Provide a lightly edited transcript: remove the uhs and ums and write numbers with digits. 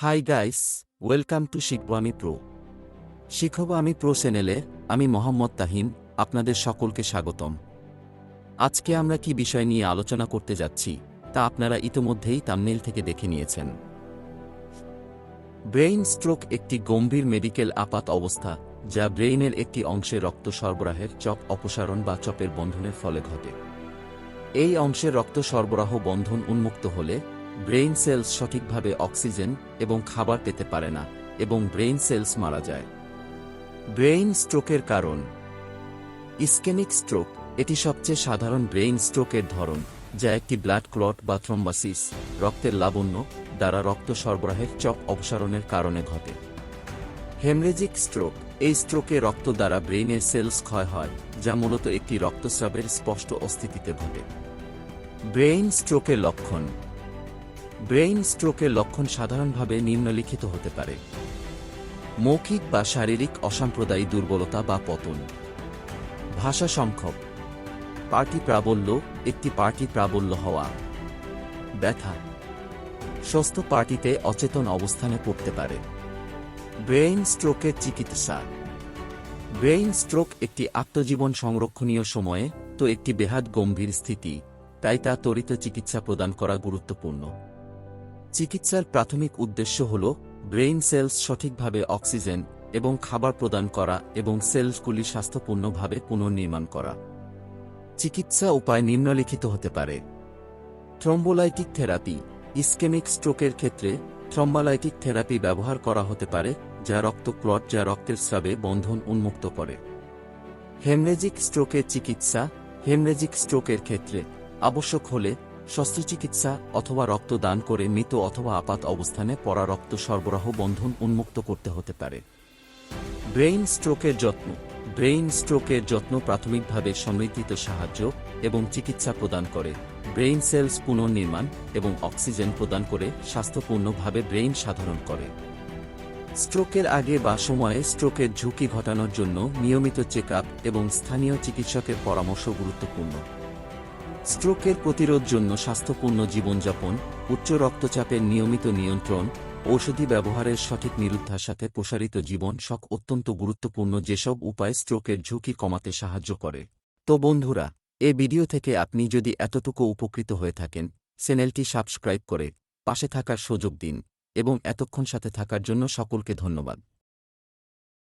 Hi guys, welcome to শিখবো আমি pro. শিখবো আমি প্রো চ্যানেলে আমি মোহাম্মদ তাহিম আপনাদের সকলকে স্বাগতম। আজকে আমরা কি বিষয় নিয়ে আলোচনা করতে যাচ্ছি তা আপনারা ইতোমধ্যেই থাম্বনেইল থেকে দেখে নিয়েছেন। ব্রেইন স্ট্রোক একটি গম্ভীর মেডিকেল আপাত অবস্থা যা ব্রেইনের একটি অংশে রক্ত সরবরাহের চপ অপসারণ বা চপের বন্ধনের ফলে ঘটে। এই অংশের রক্ত সরবরাহ বন্ধন উন্মুক্ত হলে ব্রেইন সেলস সঠিকভাবে অক্সিজেন এবং খাবার পেতে পারে না এবং ব্রেইন সেলস মারা যায়। ব্রেইন স্ট্রোকের কারণ ইসকেমিক স্ট্রোক এটি সবচেয়ে সাধারণ ব্রেইন স্ট্রোকের ধরন, যা একটি ব্লাড ক্লট বা থ্রম্বোসিস রক্তের লাবণ্য দ্বারা রক্ত সরবরাহের চপ অপসারণের কারণে ঘটে। হেমরেজিক স্ট্রোক এই স্ট্রোকে রক্ত দ্বারা ব্রেইনের সেলস ক্ষয় হয়, যা মূলত একটি রক্তস্রাবের স্পষ্ট অস্থিতিতে ঘটে। ব্রেইন স্ট্রোকের লক্ষণ ব্রেইন স্ট্রোকের লক্ষণ সাধারণভাবে নিম্নলিখিত হতে পারে: মৌখিক বা শারীরিক অসাম্প্রদায়ী দুর্বলতা বা পতন, ভাষা সংক্ষেপ, পার্টি প্রাবল্য একটি পার্টি প্রাবল্য হওয়া, ব্যথা, সুস্থ পার্টিতে অচেতন অবস্থানে পড়তে পারে। ব্রেইন স্ট্রোকের চিকিৎসা ব্রেইন স্ট্রোক একটি আত্মজীবন সংরক্ষণীয় সময়ে তো একটি বেহাত গম্ভীর স্থিতি, তাই তা ত্বরিত চিকিৎসা প্রদান করা গুরুত্বপূর্ণ। চিকিৎসার প্রাথমিক উদ্দেশ্য হল ব্রেইন সেলস সঠিকভাবে অক্সিজেন এবং খাবার প্রদান করা এবং সেলসগুলি স্বাস্থ্যপূর্ণভাবে পুনর্নির্মাণ করা। চিকিৎসা উপায় নিম্নলিখিত হতে পারে: থ্রম্বোলাইটিক থেরাপি ইসকেমিক স্ট্রোকের ক্ষেত্রে থ্রম্বোলাইটিক থেরাপি ব্যবহার করা হতে পারে, যা রক্ত ক্লট যা রক্তের স্রাবে বন্ধন উন্মুক্ত করে। হেমরেজিক স্ট্রোকের চিকিৎসা হেমরেজিক স্ট্রোকের ক্ষেত্রে আবশ্যক হলে শস্ত্রচিকিৎসা অথবা রক্ত দান করে মৃত অথবা আপাত অবস্থানে পড়া রক্ত সরবরাহ বন্ধন উন্মুক্ত করতে হতে পারে। ব্রেইন স্ট্রোকের যত্ন ব্রেইন স্ট্রোকের যত্ন প্রাথমিকভাবে সমৃদ্ধিত সাহায্য এবং চিকিৎসা প্রদান করে, ব্রেইন সেলস পুনর্নির্মাণ এবং অক্সিজেন প্রদান করে স্বাস্থ্যপূর্ণভাবে ব্রেইন সাধারণ করে। স্ট্রোকের আগে বা সময়ে স্ট্রোকের ঝুঁকি ঘটানোর জন্য নিয়মিত চেক আপ এবং স্থানীয় চিকিৎসকের পরামর্শ গুরুত্বপূর্ণ। স্ট্রোকের প্রতিরোধ জন্য স্বাস্থ্যপূর্ণ জীবনযাপন, উচ্চ রক্তচাপের নিয়মিত নিয়ন্ত্রণ, ঔষধি ব্যবহারের সঠিক নিরুদ্ধার সাথে প্রসারিত জীবন শক অত্যন্ত গুরুত্বপূর্ণ, যেসব উপায় স্ট্রোকের ঝুঁকি কমাতে সাহায্য করে। তো বন্ধুরা, এ ভিডিও থেকে আপনি যদি এতটুকু উপকৃত হয়ে থাকেন, চ্যানেলটি সাবস্ক্রাইব করে পাশে থাকার সুযোগ দিন এবং এতক্ষণ সাথে থাকার জন্য সকলকে ধন্যবাদ।